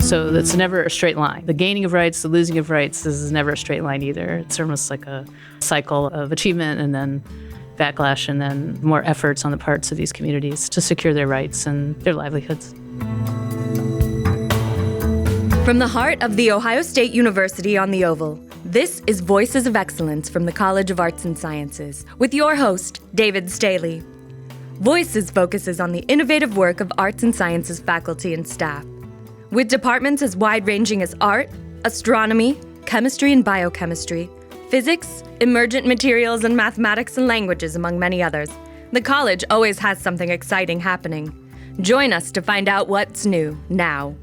So it's never a straight line. The gaining of rights, the losing of rights is never a straight line either. It's almost like a cycle of achievement and then backlash and then more efforts on the parts of these communities to secure their rights and their livelihoods. From the heart of The Ohio State University on the Oval, this is Voices of Excellence from the College of Arts and Sciences with your host, David Staley. Voices focuses on the innovative work of arts and sciences faculty and staff, with departments as wide-ranging as art, astronomy, chemistry and biochemistry, physics, emergent materials, and mathematics and languages, among many others. The college always has something exciting happening. Join us to find out what's new now.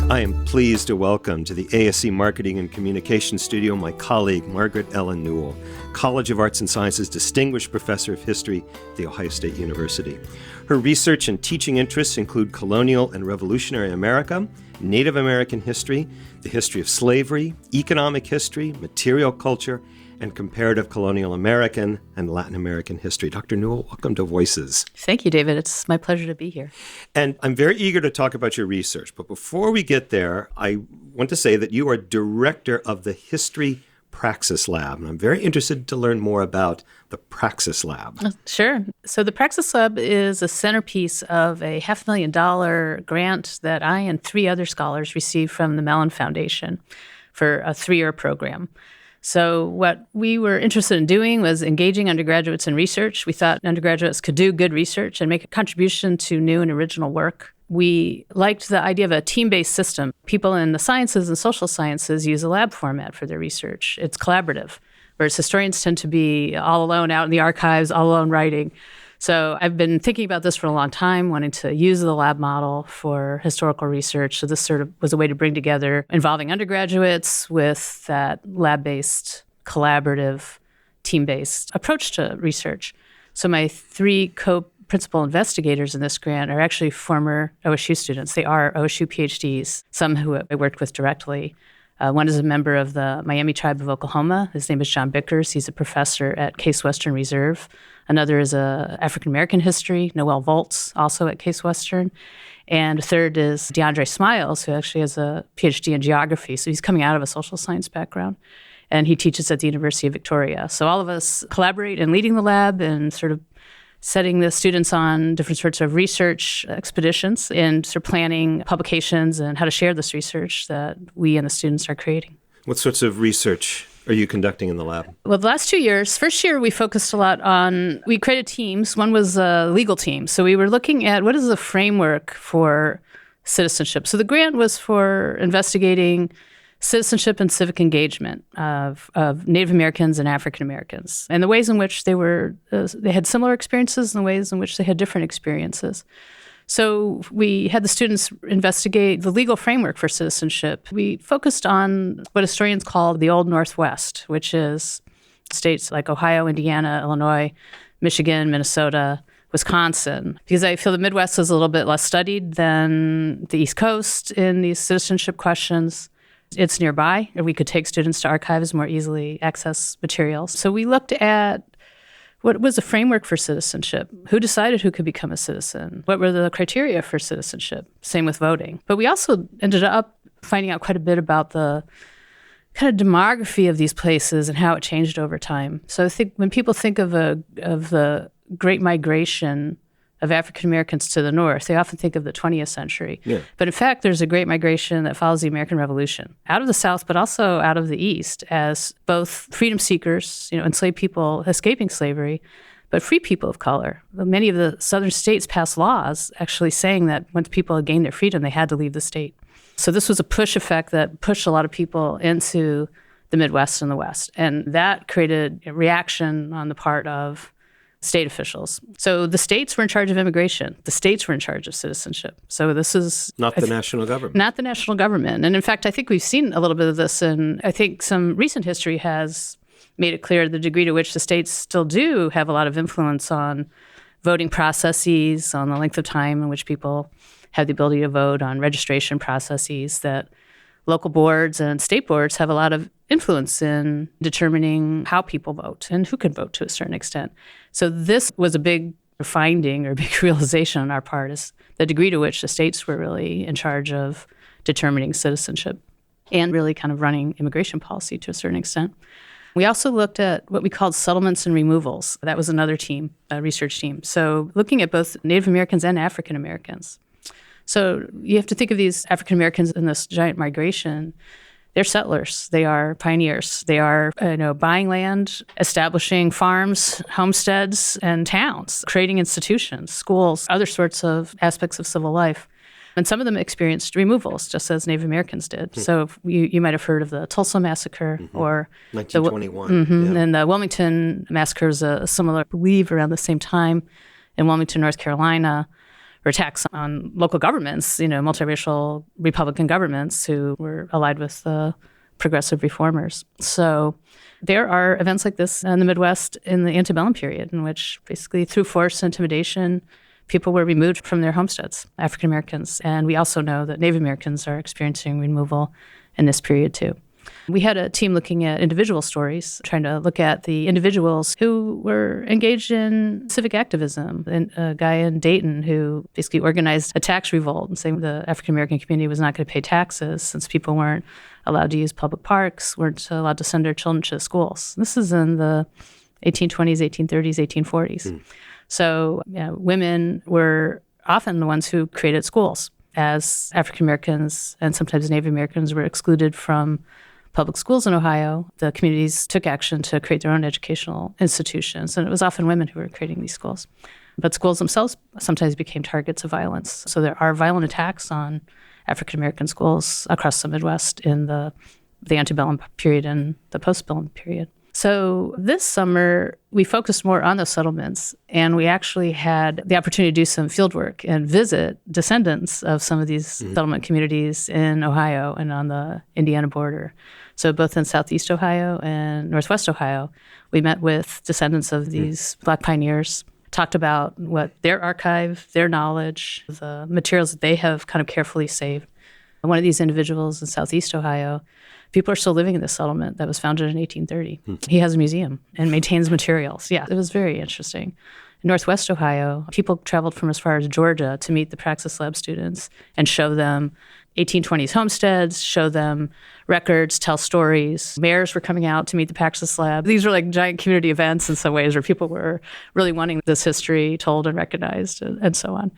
I am pleased to welcome to the ASC Marketing and Communications Studio my colleague, Margaret Ellen Newell, College of Arts and Sciences Distinguished Professor of History at The Ohio State University. Her research and teaching interests include colonial and revolutionary America, Native American history, the history of slavery, economic history, material culture, and comparative colonial American and Latin American history. Dr. Newell, welcome to Voices. Thank you, David. It's my pleasure to be here. And I'm very eager to talk about your research. But before we get there, I want to say that you are director of the History Praxis Lab. And I'm very interested to learn more about the Praxis Lab. Sure. So the Praxis Lab is a centerpiece of a $500,000 grant that I and 3 other scholars received from the Mellon Foundation for a 3-year program. So what we were interested in doing was engaging undergraduates in research. We thought undergraduates could do good research and make a contribution to new and original work. We liked the idea of a team-based system. People in the sciences and social sciences use a lab format for their research. It's collaborative, whereas historians tend to be all alone out in the archives, all alone writing. So I've been thinking about this for a long time, wanting to use the lab model for historical research. So this sort of was a way to bring together involving undergraduates with that lab-based, collaborative, team-based approach to research. So my 3 co-principal investigators in this grant are actually former OSU students. They are OSU PhDs, some who I worked with directly. One is a member of the Miami Tribe of Oklahoma. His name is John Bickers. He's a professor at Case Western Reserve. Another is a African-American history, Noel Volz, also at Case Western. And a third is DeAndre Smiles, who actually has a PhD in geography. So he's coming out of a social science background. And he teaches at the University of Victoria. So all of us collaborate in leading the lab and sort of setting the students on different sorts of research expeditions and sort of planning publications and how to share this research that we and the students are creating. What sorts of research are you conducting in the lab? Well, the last 2 years, first year we focused a lot on, we created teams. One was a legal team. So we were looking at what is the framework for citizenship. So the grant was for investigating citizenship and civic engagement of Native Americans and African Americans, and the ways in which they had similar experiences and the ways in which they had different experiences. So we had the students investigate the legal framework for citizenship. We focused on what historians call the Old Northwest, which is states like Ohio, Indiana, Illinois, Michigan, Minnesota, Wisconsin, because I feel the Midwest is a little bit less studied than the East Coast in these citizenship questions. It's nearby, or we could take students to archives, more easily access materials. So we looked at what was the framework for citizenship? Who decided who could become a citizen? What were the criteria for citizenship? Same with voting. But we also ended up finding out quite a bit about the kind of demography of these places and how it changed over time. So I think when people think of the Great Migration of African Americans to the North, they often think of the 20th century. Yeah. But in fact, there's a great migration that follows the American Revolution out of the South, but also out of the East, as both freedom seekers, enslaved people escaping slavery, but free people of color. Many of the southern states passed laws actually saying that once people had gained their freedom, they had to leave the state. So this was a push effect that pushed a lot of people into the Midwest and the West. And that created a reaction on the part of state officials. So the states were in charge of immigration. The states were in charge of citizenship. So this is... Not the national government. Not the national government. And in fact, I think we've seen a little bit of this, and I think some recent history has made it clear the degree to which the states still do have a lot of influence on voting processes, on the length of time in which people have the ability to vote, on registration processes, that local boards and state boards have a lot of influence in determining how people vote and who can vote to a certain extent. So this was a big finding or big realization on our part is the degree to which the states were really in charge of determining citizenship and really kind of running immigration policy to a certain extent. We also looked at what we called settlements and removals. That was another team, a research team. So looking at both Native Americans and African Americans. So you have to think of these African Americans in this giant migration. They're settlers. They are pioneers. They are, buying land, establishing farms, homesteads, and towns, creating institutions, schools, other sorts of aspects of civil life. And some of them experienced removals, just as Native Americans did. So you might have heard of the Tulsa Massacre or 1921. And the Wilmington Massacre is a similar, I believe, around the same time in Wilmington, North Carolina, or attacks on local governments, multiracial Republican governments who were allied with progressive reformers. So there are events like this in the Midwest in the antebellum period in which basically through force and intimidation, people were removed from their homesteads, African Americans. And we also know that Native Americans are experiencing removal in this period too. We had a team looking at individual stories, trying to look at the individuals who were engaged in civic activism. And a guy in Dayton who basically organized a tax revolt and saying the African American community was not going to pay taxes since people weren't allowed to use public parks, weren't allowed to send their children to schools. This is in the 1820s, 1830s, 1840s. So women were often the ones who created schools, as African Americans and sometimes Native Americans were excluded from public schools in Ohio. The communities took action to create their own educational institutions, and it was often women who were creating these schools. But schools themselves sometimes became targets of violence. So there are violent attacks on African American schools across the Midwest in the antebellum period and the postbellum period. So this summer, we focused more on those settlements, and we actually had the opportunity to do some field work and visit descendants of some of these settlement communities in Ohio and on the Indiana border. So both in Southeast Ohio and Northwest Ohio, we met with descendants of these Black pioneers, talked about what their archive, their knowledge, the materials that they have kind of carefully saved. One of these individuals in Southeast Ohio, people are still living in this settlement that was founded in 1830. He has a museum and maintains materials. Yeah, it was very interesting. In Northwest Ohio, people traveled from as far as Georgia to meet the Praxis Lab students and show them 1820s homesteads, show them records, tell stories. Mayors were coming out to meet the Praxis Lab. These were like giant community events in some ways where people were really wanting this history told and recognized and so on.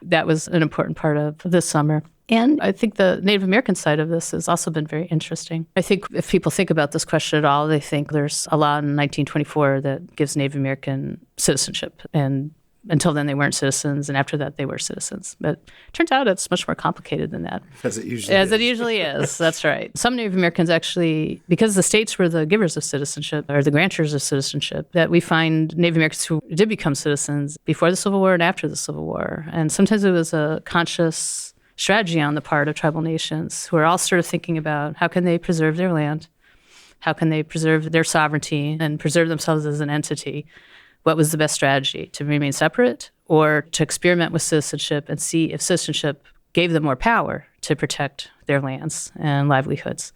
That was an important part of this summer. And I think the Native American side of this has also been very interesting. I think if people think about this question at all, they think there's a law in 1924 that gives Native American citizenship. And until then, they weren't citizens. And after that, they were citizens. But it turns out it's much more complicated than that. As it usually is. That's right. Some Native Americans actually, because the states were the givers of citizenship or the grantors of citizenship, that we find Native Americans who did become citizens before the Civil War and after the Civil War. And sometimes it was a conscious strategy on the part of tribal nations who are all sort of thinking about how can they preserve their land, how can they preserve their sovereignty and preserve themselves as an entity. What was the best strategy? To remain separate or to experiment with citizenship and see if citizenship gave them more power to protect their lands and livelihoods.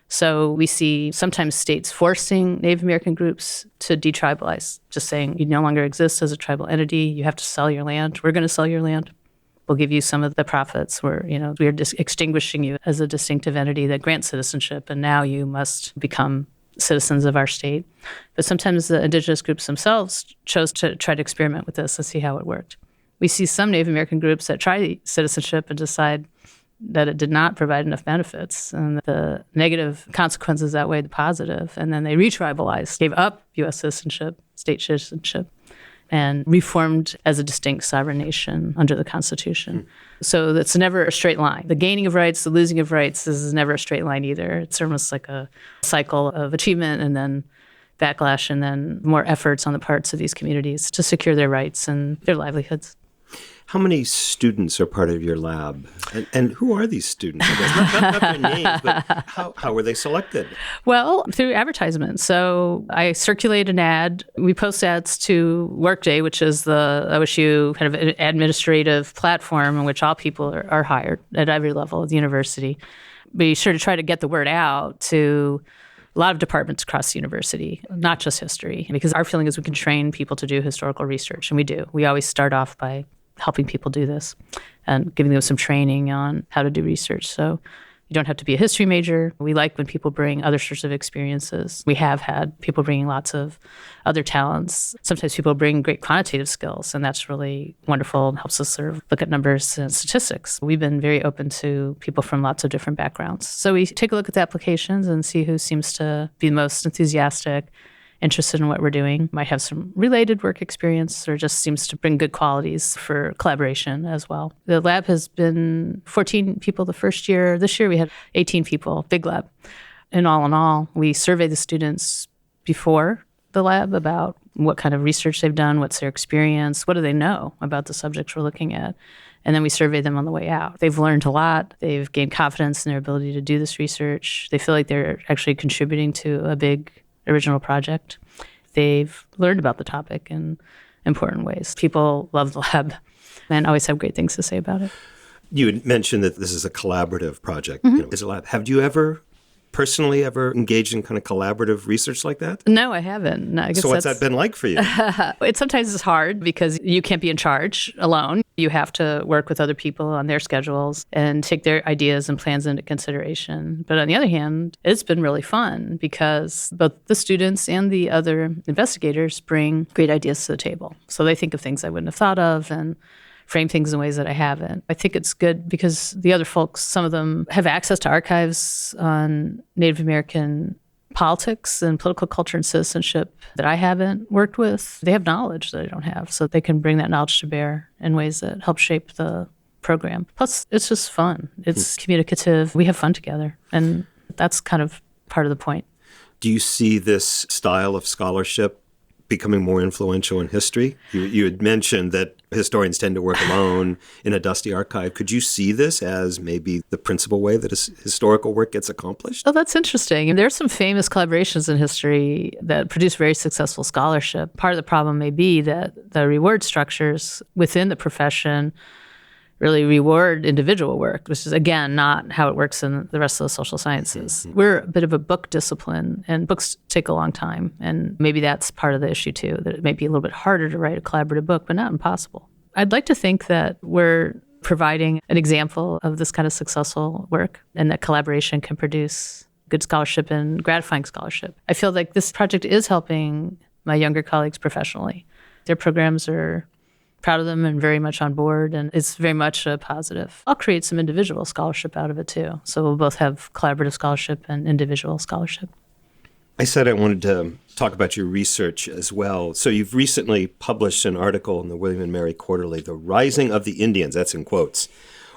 So we see sometimes states forcing Native American groups to detribalize, just saying you no longer exist as a tribal entity, you have to sell your land, we're going to sell your land. We'll give you some of the profits. We're extinguishing you as a distinctive entity that grants citizenship, and now you must become citizens of our state. But sometimes the indigenous groups themselves chose to try to experiment with this and see how it worked. We see some Native American groups that try citizenship and decide that it did not provide enough benefits, and the negative consequences outweighed the positive, and then they retribalized, gave up U.S. citizenship, state citizenship, and reformed as a distinct sovereign nation under the Constitution. So that's never a straight line. The gaining of rights, the losing of rights is never a straight line either. It's almost like a cycle of achievement and then backlash and then more efforts on the parts of these communities to secure their rights and their livelihoods. How many students are part of your lab? And who are these students? I guess not their names, but how were they selected? Well, through advertisements. So I circulate an ad. We post ads to Workday, which is the OSU kind of administrative platform in which all people are hired at every level of the university. Be sure to try to get the word out to a lot of departments across the university, not just history, because our feeling is we can train people to do historical research, and we do. We always start off by helping people do this and giving them some training on how to do research. So you don't have to be a history major. We like when people bring other sorts of experiences. We have had people bringing lots of other talents. Sometimes people bring great quantitative skills, and that's really wonderful and helps us sort of look at numbers and statistics. We've been very open to people from lots of different backgrounds. So we take a look at the applications and see who seems to be most enthusiastic, interested in what we're doing, might have some related work experience, or just seems to bring good qualities for collaboration as well. The lab has been 14 people the first year. This year we had 18 people, big lab. And all in all, we survey the students before the lab about what kind of research they've done, what's their experience, what do they know about the subjects we're looking at. And then we survey them on the way out. They've learned a lot. They've gained confidence in their ability to do this research. They feel like they're actually contributing to a big original project. They've learned about the topic in important ways. People love the lab and always have great things to say about it. You had mentioned that this is a collaborative project. It's a lab. Have you ever personally engaged in kind of collaborative research like that? No, I haven't. No, I guess so what's that been like for you? Sometimes it's hard because you can't be in charge alone. You have to work with other people on their schedules and take their ideas and plans into consideration. But on the other hand, it's been really fun because both the students and the other investigators bring great ideas to the table. So they think of things I wouldn't have thought of and frame things in ways that I haven't. I think it's good because the other folks, some of them have access to archives on Native American politics and political culture and citizenship that I haven't worked with. They have knowledge that I don't have, so they can bring that knowledge to bear in ways that help shape the program. Plus, it's just fun. It's communicative. We have fun together, and that's kind of part of the point. Do you see this style of scholarship becoming more influential in history? You had mentioned that historians tend to work alone in a dusty archive. Could you see this as maybe the principal way that historical work gets accomplished? Oh, that's interesting. There's some famous collaborations in history that produce very successful scholarship. Part of the problem may be that the reward structures within the profession really reward individual work, which is, again, not how it works in the rest of the social sciences. We're a bit of a book discipline, and books take a long time. And maybe that's part of the issue, too, that it may be a little bit harder to write a collaborative book, but not impossible. I'd like to think that we're providing an example of this kind of successful work and that collaboration can produce good scholarship and gratifying scholarship. I feel like this project is helping my younger colleagues professionally. Their programs are proud of them and very much on board, and it's very much a positive. I'll create some individual scholarship out of it too. So we'll both have collaborative scholarship and individual scholarship. I said I wanted to talk about your research as well. So you've recently published an article in the William and Mary Quarterly, The Rising of the Indians, that's in quotes,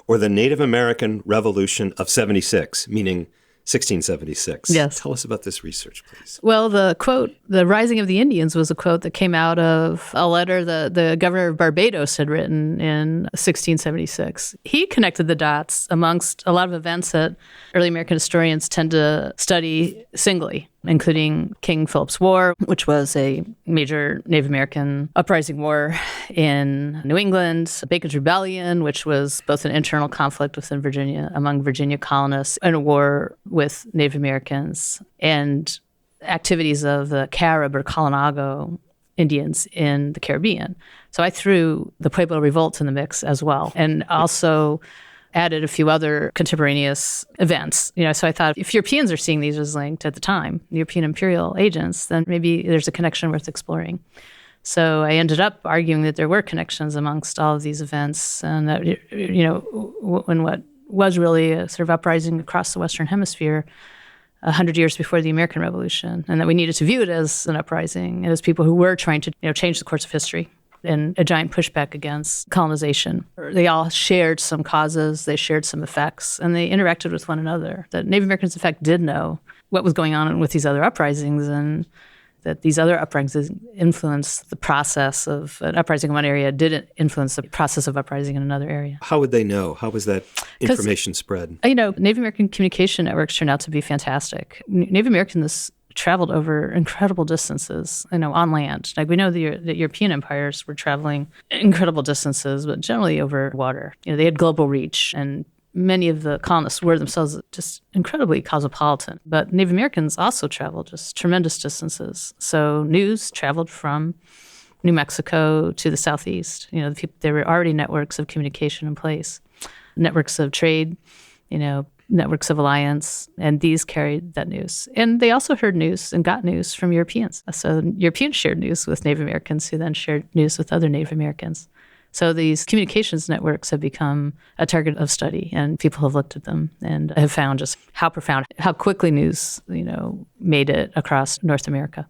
or the Native American Revolution of 76, meaning 1676. Yes. Tell us about this research, please. Well, the quote, "The Rising of the Indians," was a quote that came out of a letter that the governor of Barbados had written in 1676. He connected the dots amongst a lot of events that early American historians tend to study singly, including King Philip's War, which was a major Native American uprising war in New England, Bacon's Rebellion, which was both an internal conflict within Virginia, among Virginia colonists, and a war with Native Americans, and activities of the Carib or Kalinago Indians in the Caribbean. So I threw the Pueblo Revolt in the mix as well, and also added a few other contemporaneous events. So I thought if Europeans are seeing these as linked at the time, European imperial agents, then maybe there's a connection worth exploring. So I ended up arguing that there were connections amongst all of these events, and that, when what was really a sort of uprising across the Western Hemisphere 100 years before the American Revolution, and that we needed to view it as an uprising and as people who were trying to change the course of history and a giant pushback against colonization. They all shared some causes, they shared some effects, and they interacted with one another. That Native Americans, in fact, did know what was going on with these other uprisings, and that these other uprisings influenced the process of an uprising in one area, didn't influence the process of uprising in another area. How would they know? How was that information spread? Native American communication networks turned out to be fantastic. Native Americans traveled over incredible distances, on land. Like we know the European empires were traveling incredible distances, but generally over water. They had global reach, and many of the colonists were themselves just incredibly cosmopolitan. But Native Americans also traveled just tremendous distances. So news traveled from New Mexico to the southeast. There were already networks of communication in place, networks of trade, networks of alliance, and these carried that news. And they also heard news and got news from Europeans. So Europeans shared news with Native Americans, who then shared news with other Native Americans. So these communications networks have become a target of study, and people have looked at them and have found just how profound, how quickly news, made it across North America.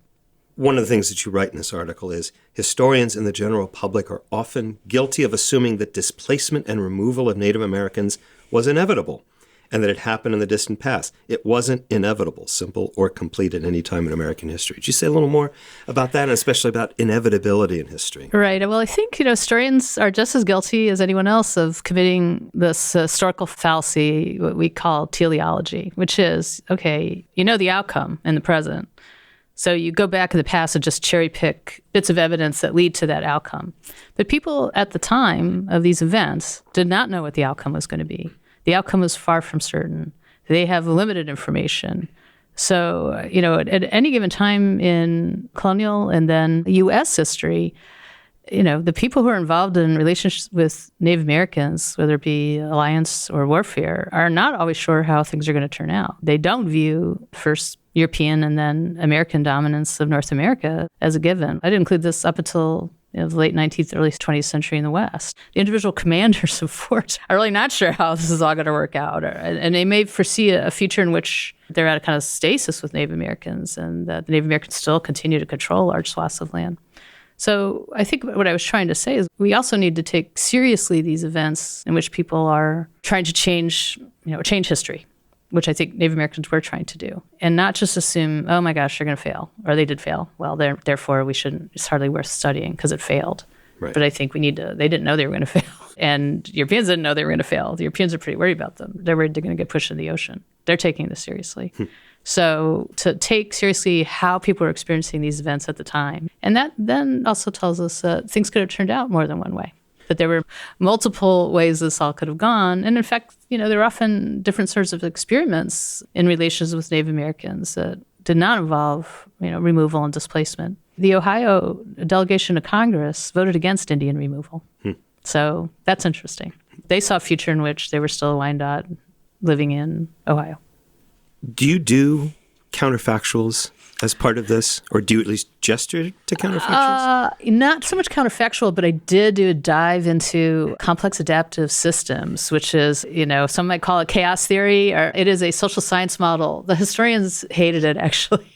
One of the things that you write in this article is historians and the general public are often guilty of assuming that displacement and removal of Native Americans was inevitable, and that it happened in the distant past. It wasn't inevitable, simple, or complete at any time in American history. Could you say a little more about that, and especially about inevitability in history? Right. Well, I think, historians are just as guilty as anyone else of committing this historical fallacy, what we call teleology, which is, okay, the outcome in the present. So you go back in the past and just cherry pick bits of evidence that lead to that outcome. But people at the time of these events did not know what the outcome was going to be. The outcome was far from certain. They have limited information. So, at any given time in colonial and then U.S. history, the people who are involved in relationships with Native Americans, whether it be alliance or warfare, are not always sure how things are going to turn out. They don't view first European and then American dominance of North America as a given. I'd include this up until the late 19th, early 20th century in the West. The individual commanders of forts are really not sure how this is all going to work out. And they may foresee a future in which they're at a kind of stasis with Native Americans, and that the Native Americans still continue to control large swaths of land. So I think what I was trying to say is we also need to take seriously these events in which people are trying to change history, which I think Native Americans were trying to do, and not just assume, oh my gosh, they're going to fail, or they did fail. Well, therefore we shouldn't. It's hardly worth studying because it failed. Right. But I think we need to. They didn't know they were going to fail, and Europeans didn't know they were going to fail. The Europeans are pretty worried about them. They're worried they're going to get pushed in the ocean. They're taking this seriously. So to take seriously how people were experiencing these events at the time, and that then also tells us that things could have turned out more than one way. That there were multiple ways this all could have gone. And in fact, there were often different sorts of experiments in relations with Native Americans that did not involve, removal and displacement. The Ohio delegation to Congress voted against Indian removal. So that's interesting. They saw a future in which they were still a Wyandot living in Ohio. Do you do counterfactuals as part of this, or do you at least gesture to counterfactuals? Not so much counterfactual, but I did do a dive into complex adaptive systems, which is, some might call it chaos theory, or it is a social science model. The historians hated it, actually.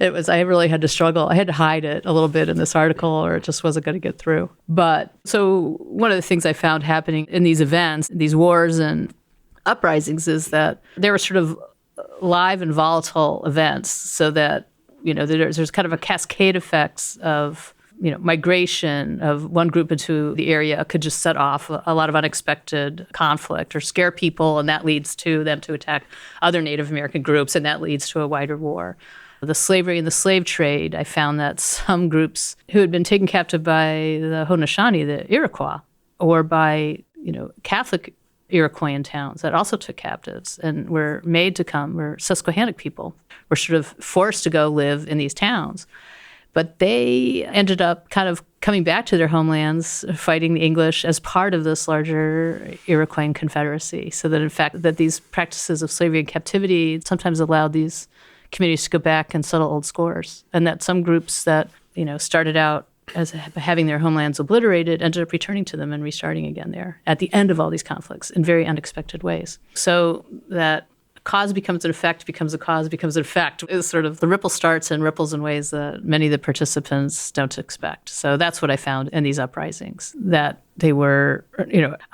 I really had to struggle. I had to hide it a little bit in this article, or it just wasn't going to get through. But so one of the things I found happening in these events, these wars and uprisings, is that there were sort of live and volatile events, so that there's kind of a cascade effects of migration of one group into the area could just set off a lot of unexpected conflict or scare people, and that leads to them to attack other Native American groups, and that leads to a wider war. The slavery and the slave trade, I found that some groups who had been taken captive by the Haudenosaunee, the Iroquois, or by Catholic Iroquoian towns that also took captives and were made to come, were Susquehannock people, were sort of forced to go live in these towns. But they ended up kind of coming back to their homelands, fighting the English as part of this larger Iroquoian confederacy. So that in fact, that these practices of slavery and captivity sometimes allowed these communities to go back and settle old scores. And that some groups that, started out as having their homelands obliterated, ended up returning to them and restarting again there at the end of all these conflicts in very unexpected ways. So that cause becomes an effect, becomes a cause, becomes an effect is sort of the ripple starts and ripples in ways that many of the participants don't expect. So that's what I found in these uprisings, that they were,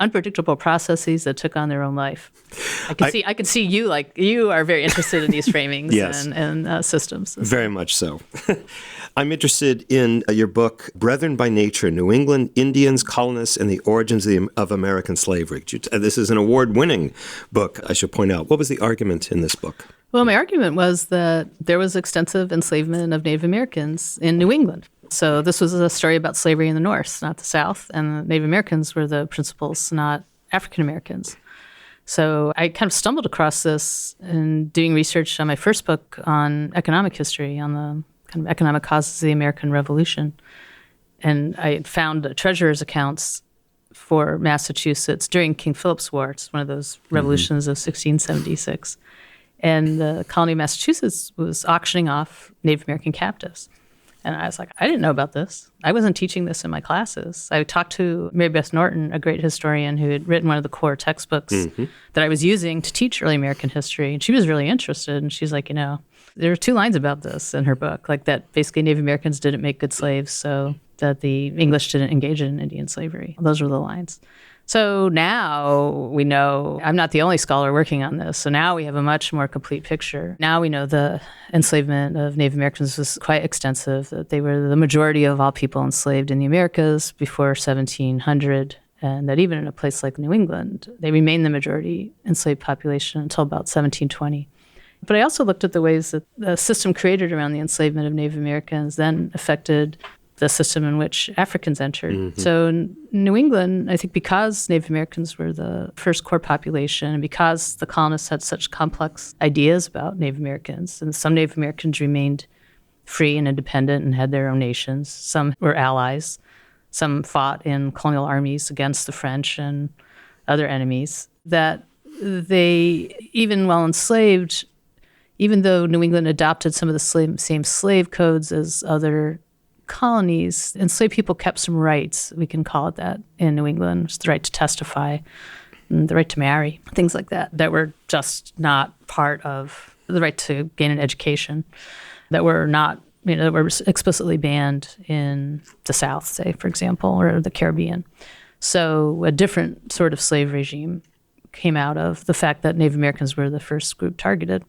unpredictable processes that took on their own life. I could see you, you are very interested in these framings. Yes. and systems. Very much so. I'm interested in your book, Brethren by Nature, New England Indians, Colonists, and the Origins of American Slavery. This is an award-winning book, I should point out. What was the argument in this book? Well, my argument was that there was extensive enslavement of Native Americans in New England. So this was a story about slavery in the North, not the South, and the Native Americans were the principals, not African Americans. So I kind of stumbled across this in doing research on my first book on economic history, on the kind of economic causes of the American Revolution. And I had found treasurer's accounts for Massachusetts during King Philip's War. It's one of those revolutions of 1676. And the colony of Massachusetts was auctioning off Native American captives. And I was like, I didn't know about this. I wasn't teaching this in my classes. I talked to Mary Beth Norton, a great historian who had written one of the core textbooks that I was using to teach early American history. And she was really interested. And she's like, there are 2 lines about this in her book, like that basically Native Americans didn't make good slaves, so that the English didn't engage in Indian slavery. Those were the lines. So now we know, I'm not the only scholar working on this, so now we have a much more complete picture. Now we know the enslavement of Native Americans was quite extensive, that they were the majority of all people enslaved in the Americas before 1700, and that even in a place like New England, they remained the majority enslaved population until about 1720. But I also looked at the ways that the system created around the enslavement of Native Americans then affected the system in which Africans entered. So in New England, I think because Native Americans were the first core population and because the colonists had such complex ideas about Native Americans, and some Native Americans remained free and independent and had their own nations. Some were allies. Some fought in colonial armies against the French and other enemies, that they, even while enslaved, even though New England adopted some of the same slave codes as other colonies, enslaved people kept some rights, we can call it that, in New England. It's the right to testify, the right to marry, things like that, that were just not part of the right to gain an education, that were not, that were explicitly banned in the South, say, for example, or the Caribbean. So a different sort of slave regime came out of the fact that Native Americans were the first group targeted.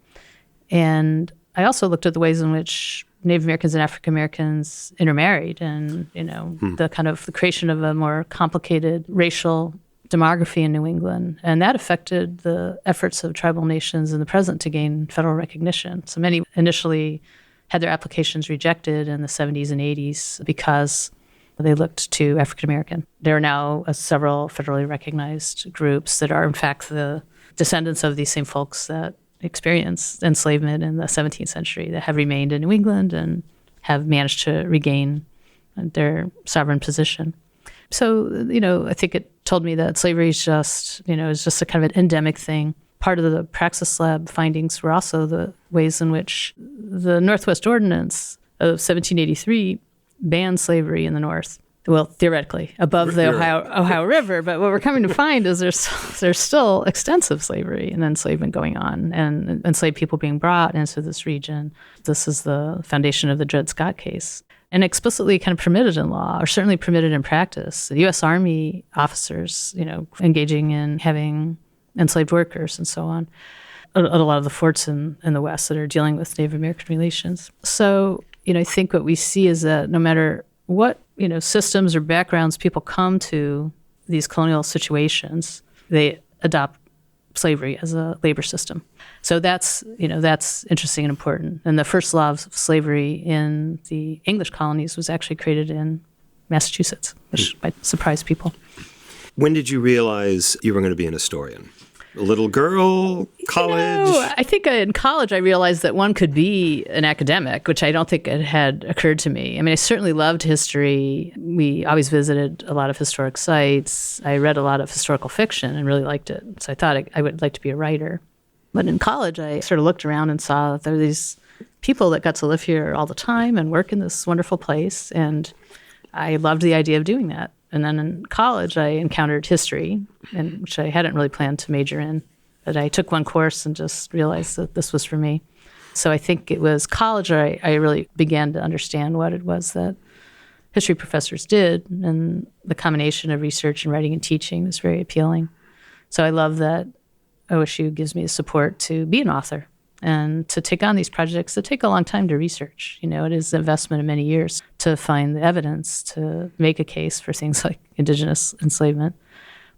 And I also looked at the ways in which Native Americans and African Americans intermarried, and the kind of the creation of a more complicated racial demography in New England, and that affected the efforts of tribal nations in the present to gain federal recognition. So many initially had their applications rejected in the 70s and 80s because they looked to African American. There are now several federally recognized groups that are in fact the descendants of these same folks that experienced enslavement in the 17th century, that have remained in New England and have managed to regain their sovereign position. So, I think it told me that slavery is just a kind of an endemic thing. Part of the Praxis Lab findings were also the ways in which the Northwest Ordinance of 1783 banned slavery in the North. Well, theoretically, above the Ohio River. But what we're coming to find is there's still extensive slavery and enslavement going on, and enslaved people being brought into this region. This is the foundation of the Dred Scott case. And explicitly kind of permitted in law, or certainly permitted in practice. The U.S. Army officers, engaging in having enslaved workers and so on. A lot of the forts in the West that are dealing with Native American relations. So, I think what we see is that no matter what systems or backgrounds people come to these colonial situations, they adopt slavery as a labor system. So that's interesting and important. And the first law of slavery in the English colonies was actually created in Massachusetts, which might surprise people. When did you realize you were going to be an historian? A little girl, college? I think in college I realized that one could be an academic, which I don't think it had occurred to me. I mean, I certainly loved history. We always visited a lot of historic sites. I read a lot of historical fiction and really liked it. So I thought I would like to be a writer. But in college, I sort of looked around and saw that there were these people that got to live here all the time and work in this wonderful place. And I loved the idea of doing that. And then in college, I encountered history, which I hadn't really planned to major in. But I took one course and just realized that this was for me. So I think it was college where I really began to understand what it was that history professors did. And the combination of research and writing and teaching was very appealing. So I love that OSU gives me the support to be an author and to take on these projects that take a long time to research. It is an investment of many years to find the evidence to make a case for things like indigenous enslavement.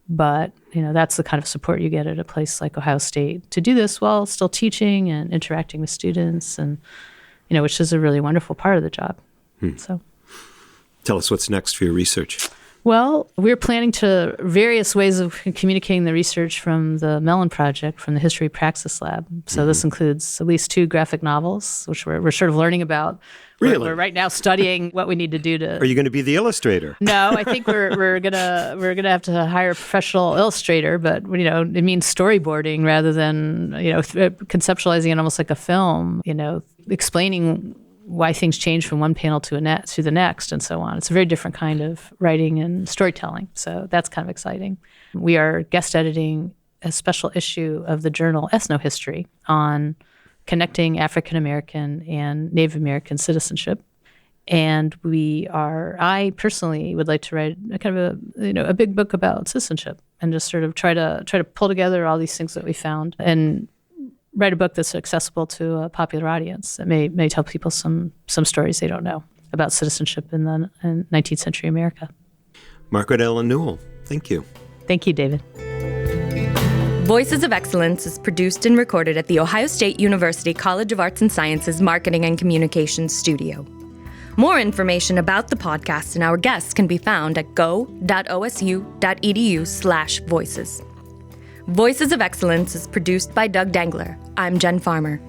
But, that's the kind of support you get at a place like Ohio State to do this while still teaching and interacting with students, and, which is a really wonderful part of the job. So, tell us what's next for your research. Well, we're planning to various ways of communicating the research from the Mellon project, from the History Praxis Lab. So this includes at least 2 graphic novels, which we're sort of learning about. Really? We're right now studying what we need to do to. Are you going to be the illustrator? No, I think we're gonna have to hire a professional illustrator, but it means storyboarding rather than conceptualizing it almost like a film. Explaining why things change from one panel to the next and so on. It's a very different kind of writing and storytelling. So that's kind of exciting. We are guest editing a special issue of the journal Ethnohistory on connecting African American and Native American citizenship. And I personally would like to write a kind of a big book about citizenship and just sort of try to pull together all these things that we found and write a book that's accessible to a popular audience that may tell people some stories they don't know about citizenship in 19th century America. Margaret Ellen Newell, thank you. Thank you, David. Voices of Excellence is produced and recorded at The Ohio State University College of Arts and Sciences Marketing and Communications Studio. More information about the podcast and our guests can be found at go.osu.edu/voices. Voices of Excellence is produced by Doug Dangler. I'm Jen Farmer.